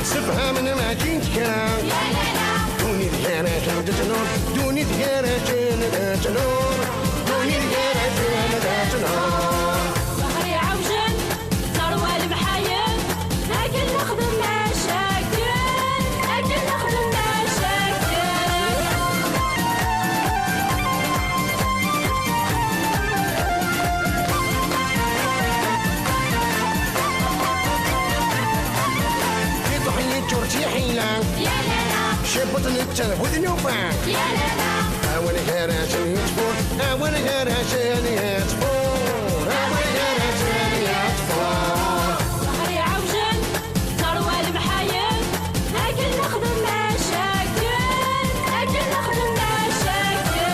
سبها من ما جيت كلام دوني ذكرى تنور دوني ذكرى تنور دوني ذكرى تنور ظهري عوجن ثروة المحايل لكن نخدم مشاكل لكن نخدم مشاكل يا لالا شبط التلفون يوفان يا لالا أول هراشن يطفور أول هراشن يطفور أول هراشن يطفور ظهري عوجن ثروة المحايل لكن نخدم مشاكل لكن نخدم مشاكل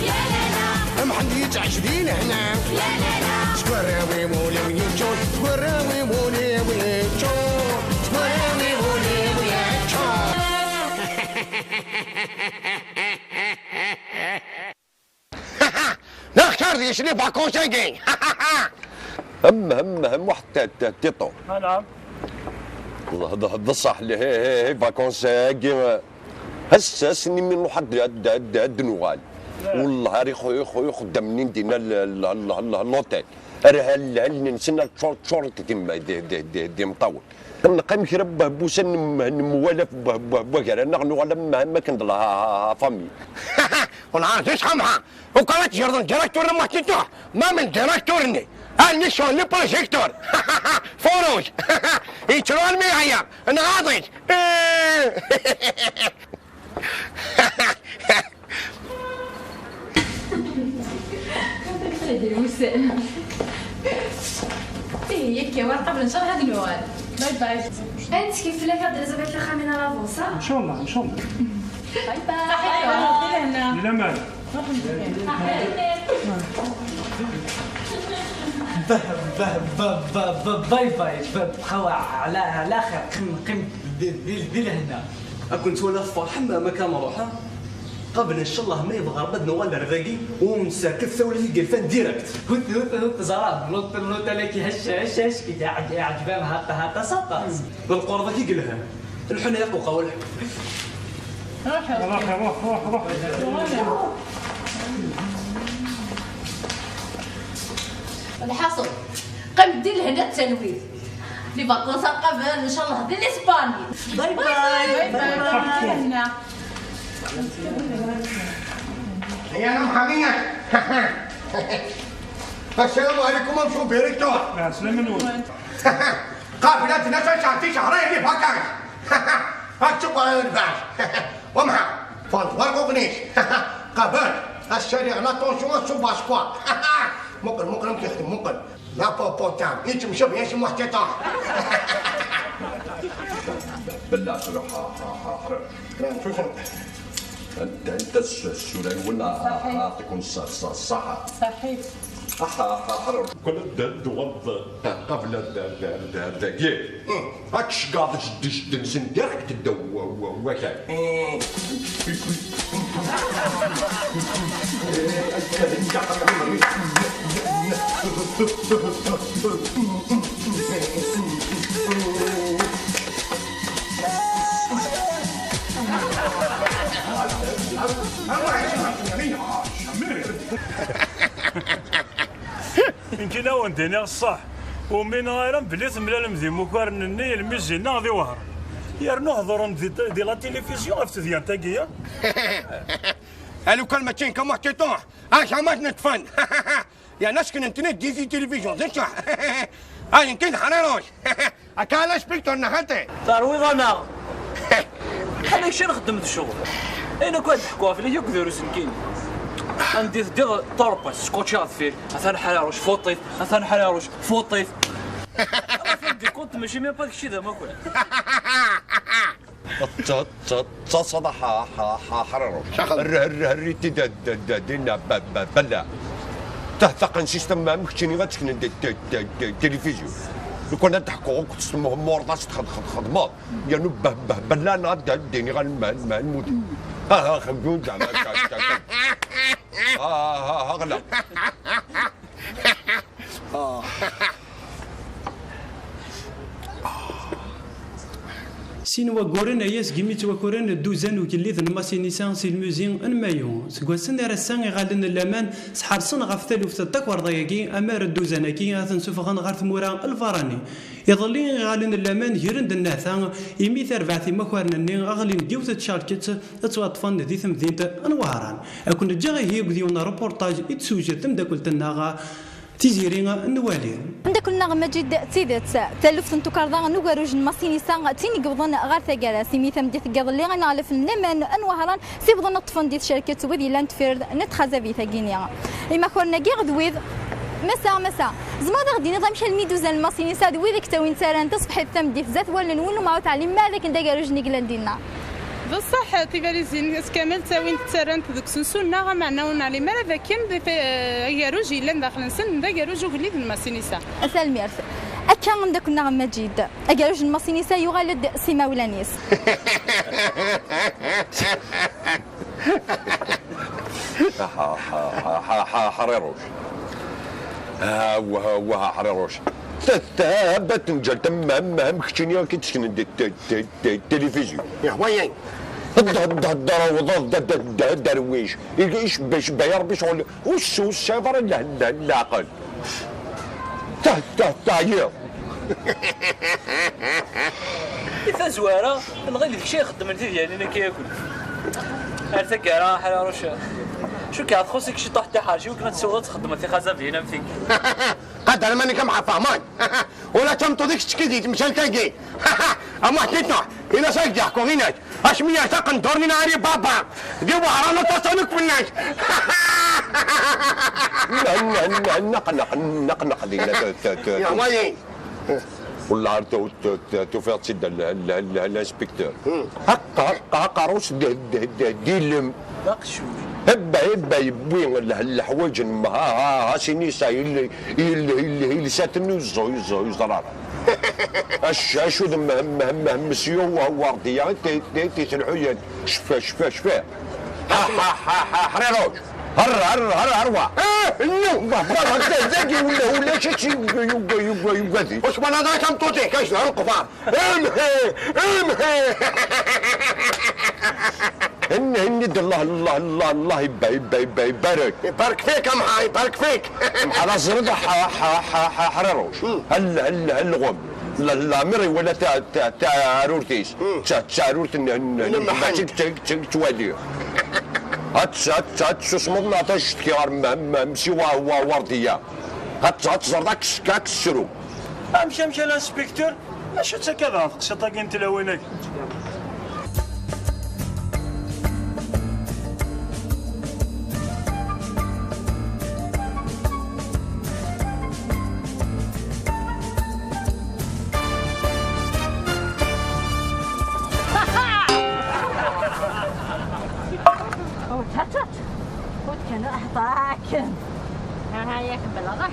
يا لالا محد يتعجبين هنا يا لالا سكراوي مولي ويجون سكراوي مولي ويجون سكراوي مولي ويجون نختار دي شنو باكونسيكي هم واحد تيطو نعم هذا صح اللي هي فاكونس هسه سني من واحد الدنوال والله راه خويا خدامني ندينا اللوتيل راه هل نسنا شورت كيما دي مطول نلقى مشرب بوسن موالف بوغير نغنو على ما كنت لها فامي ونعرف ايش خمها وكانت جردن ديريكتور ما تنتوح ما من ديريكتورني أنا شو اللي بروجيكتور فوروج يترون مي عيار أنا عاطيت هي ورقه قبل نشر هذه النوال باي باي انت كيف لا كاد اليزابيث الخامنه لافونسا ان شاء الله ان شاء الله باي باي لا مال باي باي بقاو على خير قم لهنا كنت ولا فرحان ما كان روحها قبل ان شاء الله ما يبغى ربد نوال الرقاقي ومساكت ثوله قلفان ديريكت هوت زراب نوت لك هش كي عجبان هاتا سطاس بالقرضه كي قالها الحنا يقو قول روح الحصول قم دير لهنا التنويذ لي فاكونس قبل ان شاء الله دير الاسباني باي باي باي باي يا محامية السلام عليكم امشوا بيريكتور لا سلام نور قافلة ناس شعتي شهرين اللي فكاك هتشوفوا الباش ومها فانت ورقوقنيش قبل الشارع لا طونسيون سو باسكوا ممكن يخدم ممكن لا بو تام يتم شوف يا شي محتطه بالله شنو شوف انت السلام ولا اعطيكم الصحه صحيح كل دوض قبل الدقيق هاكش قاعد جد نسندرك تدو وكاي يمكن لو ندينا الصح ومن غير بليت ملا المذي مقارن النية المزينة غادي وهر يرنو هضرون دي لا تيليفزيون افتو ديال تاكيا الو كان ما كاين كما تيطون شامات نتفن يا ناس كن انترنت دي في تلفزيون زين صح يمكن حنروش كان سبيكتور نحتي تروي غنا انا شنو خدمت الشغل انا كنت نحكوا في ليك ديروا سمكين عندي دير طربس سكوتشات فيه مثلا حلاروش فوطيف مثلا حلاروش فوطيف فهمتي كنت ماشي ميم با داكشي ذا ما كان تصدح حرارو الريتي دينا بلا تهتقن سيستم ما مكتشيني غتسكن التلفزيون لو كنا نضحكوا كنت تسموهم مورطاس خدمات يعني بلا نعد ديني غنموت ها خمجون زعما غلا سين وكورن اياس كيميت وكورن الدوزان وكليث الماسينيسان سي الموزين انمايو سكواسن راسان غالن الامان سحرسن غف ثلث التكور ضيقي امار الدوزانكي اثنسفغن غير ثمورا الفراني يظلي غالن الامان يرند الناثا يميث اربع ثمكورن الني اغلين ديوت تشاركت تواطفن ذي ثمذينت انوارا اكون جا هي بديونا ريبورتاج يتسوجد ثمداكلت الناغا تيزيرينا النوالي عندك النغمة مجد تيدت ثلث تكرضا نوغروج المصيني سان تيني قبضن غير ثقالا سيمي ثمدي ثقاض اللي غنعرف النمان انوهران سيبضن نطفن دي شركة وذي لاند فيرد نتخازا في ثقينيا إما كورنا كي غدويذ مسا زمادا غدي نظام شحال الميدوزان المصيني ساد ويذيك تاوين تاران تصبح الثمدي ثزات ولا نونو معاو تعليم مالك نداكاروج نيكلان دينا بصح تيفاليزين كامل تاوين تسرنت ذوك سنسونا غا معناون على مالا ذاكين ياروج الا داخل نسن دا ياروج وليد الماسينيسا اسال ميرث اكان عندك النغمه مجيد اجاروج الماسينيسا يغالد سيما ولانيس حريروش وها حريروش تثابت نجل تمام كتشينيا كي تسكن التلفزيون يا وين الدرويش ايش باش يربي شغل وش السفر العقل تعيط إذا زوارة نغير ديك الشيء يخدم انت ديالي انا كياكل هل تكارا حلاروش شو كاع خصك شي طاح تاع حاجه وكنا تسوق تخدم في خازا فينا فيك قد انا ماني كم فهمان ولا تمتو ديك تشكيدي مشان تلقي اما حكيتنا الى سايق يحكوا هناك اش ميا ساقن دورني ناري بابا دي ورانا تصونك في الناس نقنق دينا يا وين والله توفيق تسد الانسبكتور هكا روس ديلم باقشوش هبا يبوين الحوايج ها سينيسا اللي ساتني يزرار اشو ذم مسيو ورديا تيتلحويا شفا حريروج هر اليوم زاكي ولا شي يقضي واش ما نهضرش كم توتي كاش نهار القفار هند الله يبارك فيك امها يبارك فيك على زرد حريروش هل غم لا مري ولا تاع رورتيس تاع رورت توالي هات شو اسمه تشتكي مشي ورديه هات زردك كاكسرو امشي الانسبكتور اشو تكذا شطاك انت لوينك هياك بلغح.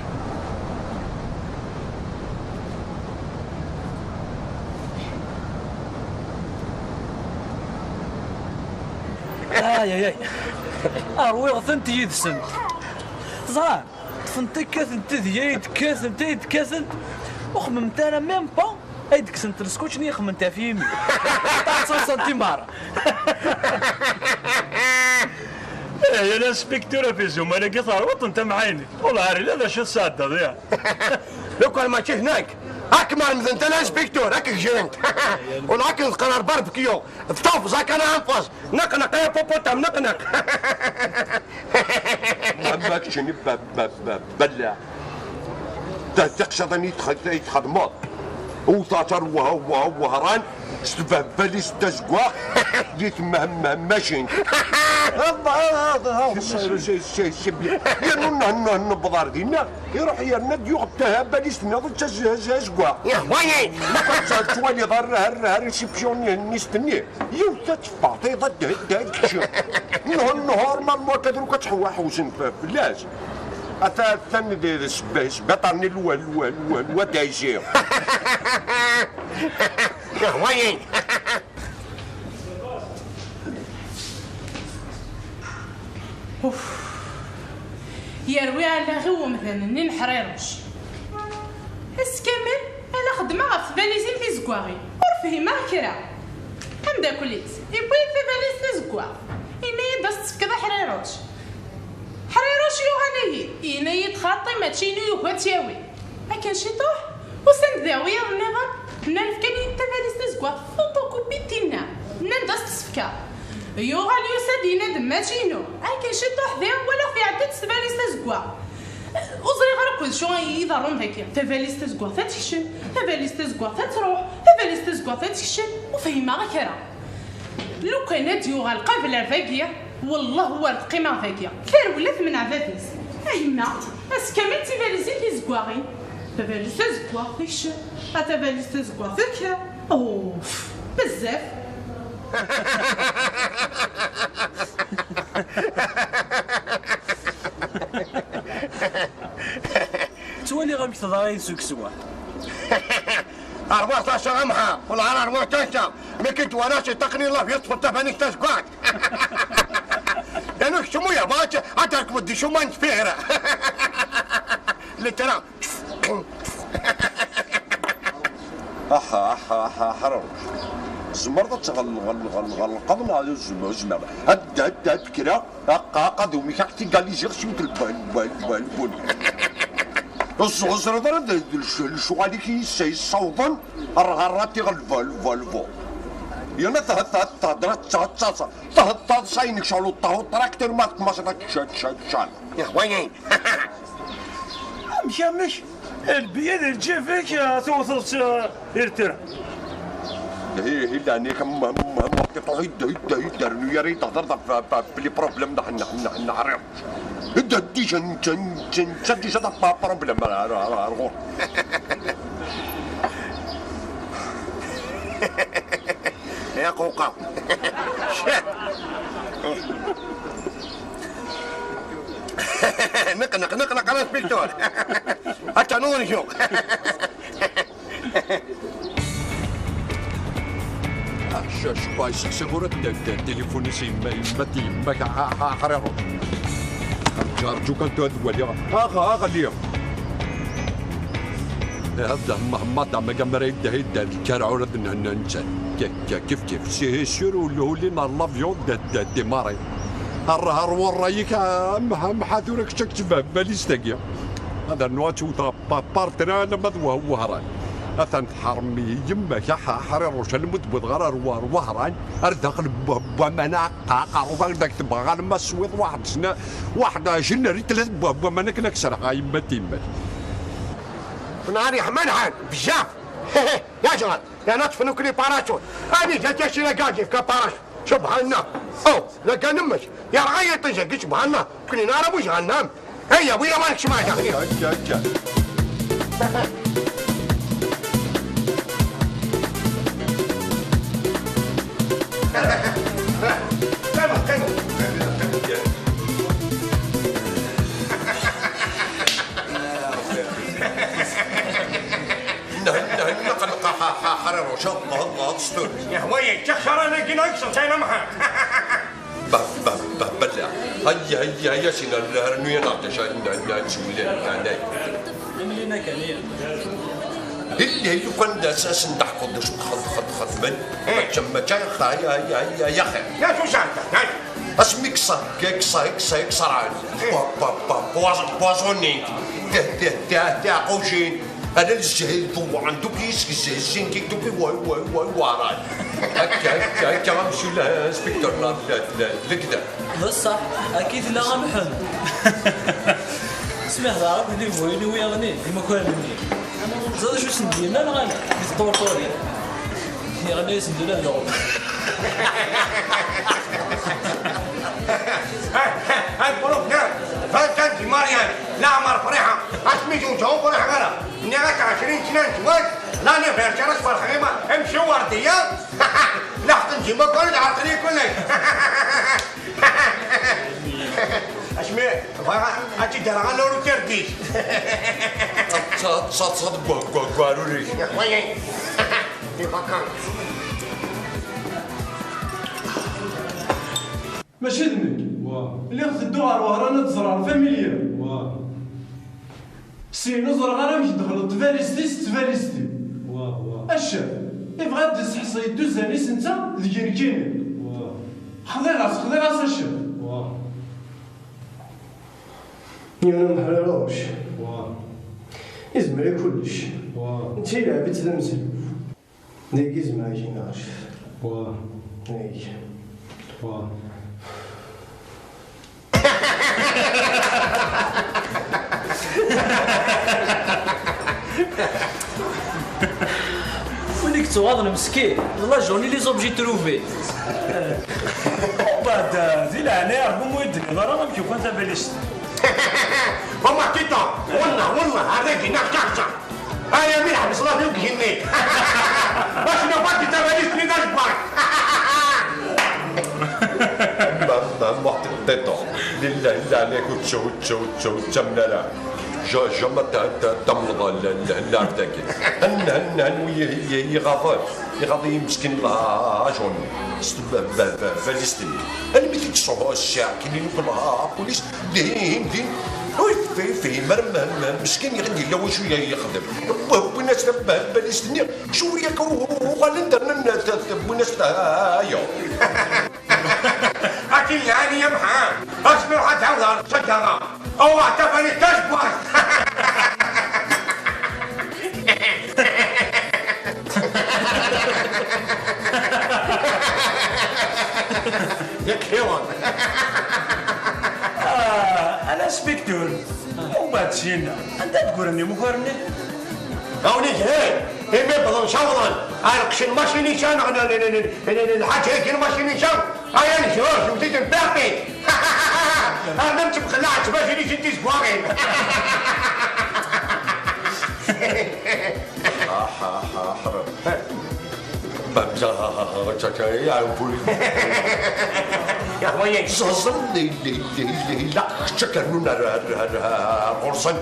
ياي اروي غثنت يدسن زران طفنتك كاثنت ديايد كاثنت وخممت انا ميم با هيدك سنت السكوتش ني خممتها في يمي تاع 100 سنتيمار. يا الانسبكتور في زوم انا قطار وطن انت معيني والله عاري هذا شو الساده ضيع. لو كان ما تشي هناك هاك ما انت الانسبكتور هاك جرنت ولاك القرار باربكيو طوف زاك انا انفاس نقنق يا بوبوتام نقنق. ما كشني بلع تقصدني يتخدموا وطاطر وهران بالي ستزقوا ديت ماشين هذا يا نبضار دينا يروح يرنا ديوغ بالي ستناض تزقوا يا وين ما توالي ضر هر ريسبسيون نستني يوتا تفاطي ضد هاد النهار ما كدروك تحواح وزن فلاش ثاني دير سباطرني الودايجير. يا وين يروي على غو مثلا نين حريروش حس كامل انا خدمه في باليزين في زكواغي ورفهي ما كرا حمدا كليت يبغي في باليز في زكواغ إني دست كذا حريروش يوهاني إني يتخاطي ماشي يوهات تياوي هكا شي طوح وسند ذاوية النظام نعرف كان يتفاليز زكواغ فوتوكوبي تينا ندست سفكا يوغا اليوسادينا دماتينو هكا شي طوح ذا ولا في عدد سفاليز زكواغ وزري غير كل شو يضرون هكا تفاليز تزكوا تتكشن تفاليز تزكوا تروح تفاليز تزكوا تتكشن وفهمها غير كرا لو كانت يوغا القابله فاكيه والله هو القيمه فاكيه كار ولات من عفافيس ايما اس كامل تفاليز تزكواغي تفاليز تزكوا تكشن تفاليز تزكوا تكا اوف بزاف. تولي غامك تضاين سوك سوا 14 غمحة والعرار 14 ما كنت وناس يتقني الله يصفر تفانيك تسقاك. لأنه شمو يا باش عترك بدي شو ما نتفيرة اللي ترى احا حرام زمرضة غلقض مع الزمر هد كرا قاقض وميكاكتي قال لي جيغ شمت البون الزغزر ضرد الشغالي كي يصوضن الغراتي الفولفو يانا تهدرت صاينك شالو الطهو التراكتر ما تمسك شال يا وين مش البيد الجيفك توصل يرتر هي لاني كم قطعوا يدرنو يا ريت تهضر بلي بروبليم نحن عريض هدا ديجا ديجا دا بروبليم الغور يا قوقا نقنق على السبيكتور حتى نور شو بايس سيغورة تليفوني يمك حريرو أرجوك أن تدولي غالية هذا ما دام كاميرا يدها الكرع ولد ننسى كيف سير ولي نار لافيون ديماري الرهر رايك محاذورك تكتب باليستاكيا هذا نواتو بارتنا لما هو هران أثنت حرمي يمك حريروش المدبض غرار وهران أردخل بمنا قاقر داك تبغى ما سويت واحد سنة واحد جن ريت بمنا كنكسر يما تيمك ناري منحن بزاف يا جماعة يا ناس في نوكلي باراشوت هذه جاتش لقاجي في باراشوت سبحان الله أو لقى نمش يا رغاية تجي سبحان الله كلي نار أبو جهنم هيا ويا مالك سمعت قلق حرر وشق غصتور يا هوي تخسر انا كي نكسر تاينا معها بلا هيا سينا الهرنوية نعطيش نسولي يعني ملينا كانية اللي هي كان اساس نضحكوا دوش خد من ما كان يا خير يا شو شانتا اسميك كسر عاد بوازونين تاع قوشين انا الجهل تو عندك كيس الزين كي دوكي واي وراي هكا غنمشيو للانسبكتور لكذا بصح اكيد لا غنحن سمعت عرب اللي بغيني ويغني كيما كان مني زاد شو سندير لا غني في طورطوري يغني يسندو له اللغة هاي قلوبنا فانت مريم لا عمر فريحة اسمي جوجو فريحة غيرها اني غاك 20 سنة نتواج لا نفهم شرس فرحيمة امشي وردية لحظة نجي ما كنت عقلي كلش اسمي هاتي درعا لورو ترديش صد قاروري يا خويا في فكر ماشي ذنك اللي غتدو على الوهرانة تزرع الفاميليا سينو زرغانا مش دخلت تفاليستي الشاف يبغى دز حصي دوز انيس نتا ذيك كيني خذي راس الشاف يانا محلاروش يزمري كلش انتي لعبت ذمزل ديك يزمري جيناش ديك وليك توغاض المسكين والله جوني لي زوبجي تروفي بعد ذي العناية ربما يدك ضرر ما كيف كنت باليست هما كيتا والله هذاك نكتشف انا مين حبس الله فيك هنيك باش نبقى تباليست لي نجبر محط التيتو لله عليك وتشو تمنالا جمع تمرض الارتاك يغاضي مسكين الله جون فلسطيني انا مثل تصوب الشعب كي نقولها بوليس دين في مسكين يغني له شويه يخدم والناس فلسطيني شويه وغالندر الناس هايا اكل يعني يا محمد اصبر حتى عاود صدقها او اعتبرني تشبه يا كيوان انا سبكتور وبعد شينا انت تقول اني مقارنه هوني هاي هي بدون شغل عارف شنو ماشي نيشان الحاج هيك ماشي نيشان هاي انا شو تيجي تبقي انا نمشي بخلاعة باش يجي يدي سباغين حرام بابجا يعرفوا يا خويا صصن لا شكرنا قرصن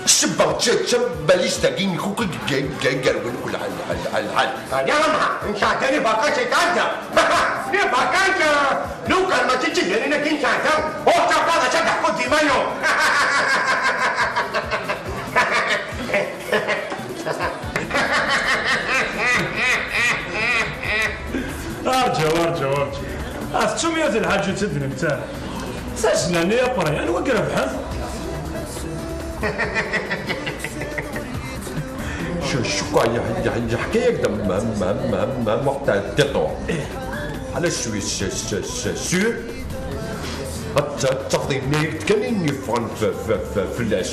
الشباب باليستا كين كوك جاي قالوا كل حال يا ماما ان شاء الله باكاش كانت ليه باكاش لو كان ما تجي لنا كين كانت او تبقى تشدح قدي مايو ارجع افتشومية الحاج تدنا نتا ساسنا يا بري انا وقرا بحال شو يا حكايه ما وقت التطو على شوي سير تاخذي نيت كاني فون في اللاش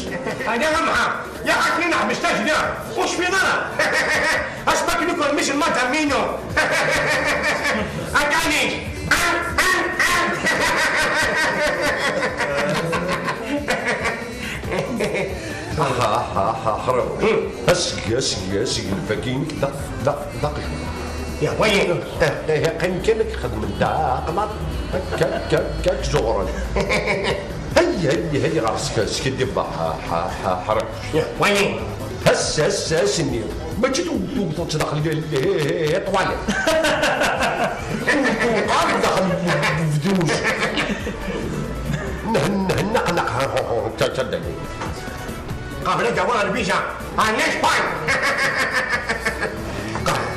انا معها يا حكينا عم مستجنا وش في ضرر اسمك نقول مش المطر مينو اكاني حرام اسقي الفاكين لا يا وين قيم كانك خدم انت عقلك كاك زغران هي راسك سكدي حرام يا وين هسا سني ماشي تدخل طوالي وقال دخل فدوش نقنق تصدقني قبل جوار بيشا عن اسبان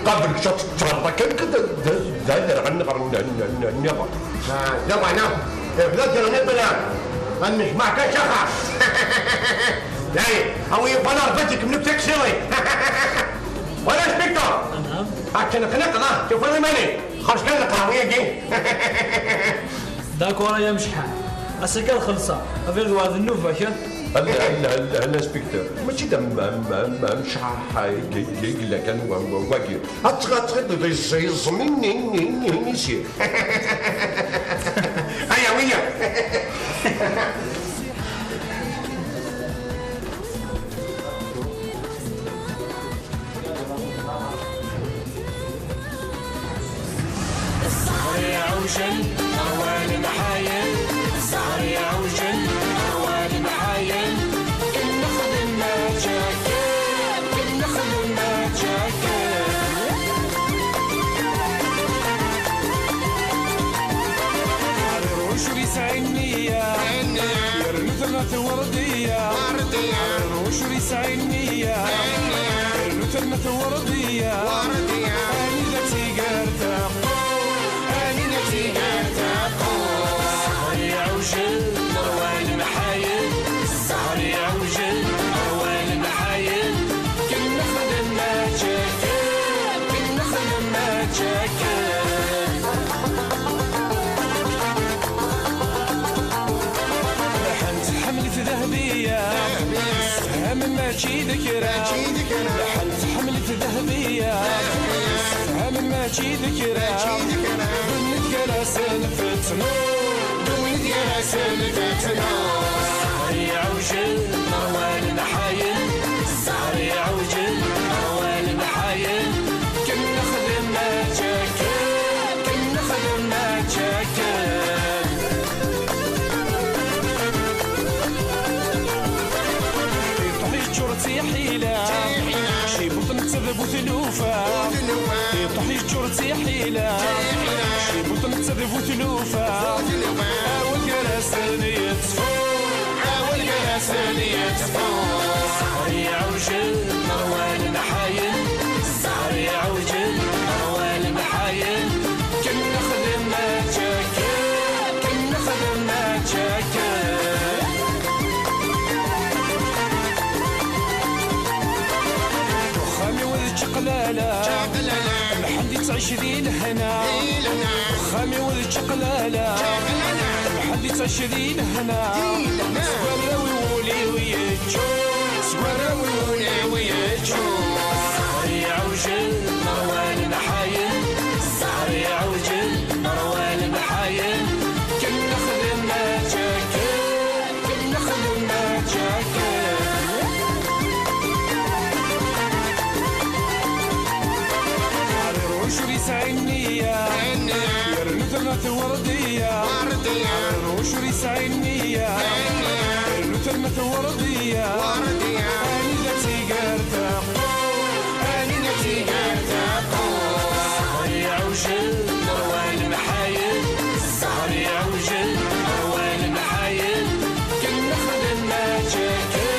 قبل شط شرطه كده داير عن النظر يلا نام بلاد النبلا مش معك شخص يعني او يبقى فتك من بتكسري ولا سبيكتور عشان نقنق شوف انا ماني خرج لنا القهويه دي داكورا يا مشحال السكر خلصة أفيد هذا النوفا كان هلا سبيكتور ماشي دم مش يقول لك انا واقف اتغطغط يصمني نسير هيا ويا يا عوجل أروان محايل سهر يا عوجل أروان محايل كل نخدم ما جاكل كل نخدم ما جاكل الروش بيسعيني يا مثل وردية الروش بيسعيني يا مثل وردية أني ذاتي قرتاق سهر يا عوجل أروان محايل سهر يا عوجل أروان محايل كل نخدم ما جاكل كل نخدم ما جاكل لحنت حملة ذهبية سهم ما تجي ذكرى لحنت حملة ذهبية سهم ما تجي ذكرى دوني يا سلفتنا سهر يا عوجل أروان محايل سهر يا عوجل أروان محايل كل نخدم ما جاكل كل نخدم ما جاكل طحيش جرتي حيلة شي بطن تذب وثلوفة طحيش جرتي حيلة شي بطن تذب وثلوفة أول جرسني يطفو أول جرسني يطفو سهر يا عوجل أروان محايل سهر يا عوجل أروان محايل كل نخدم ما جاكل كل نخدم ما جاكل خامي ولد شقلالة محدي تعيش ذي لهنا خامي ولد شقلالة محدي تعيش ذي لهنا سقراوي ولي ويجو سقراوي ولي ويجو سهر يا عوجل أروان محايل سهر يا عوجل أروان محايل كل نخدم ما جاكل كل نخدم ما جاكل الروش بيسعيني يا مثل وردية الروش بيسعيني يا مثل وردية أني ذاتي قرتاق أني ذاتي قرتاق سهر يا عوجل أروان محايل سهر يا عوجل أروان محايل كل نخدم ما جاكل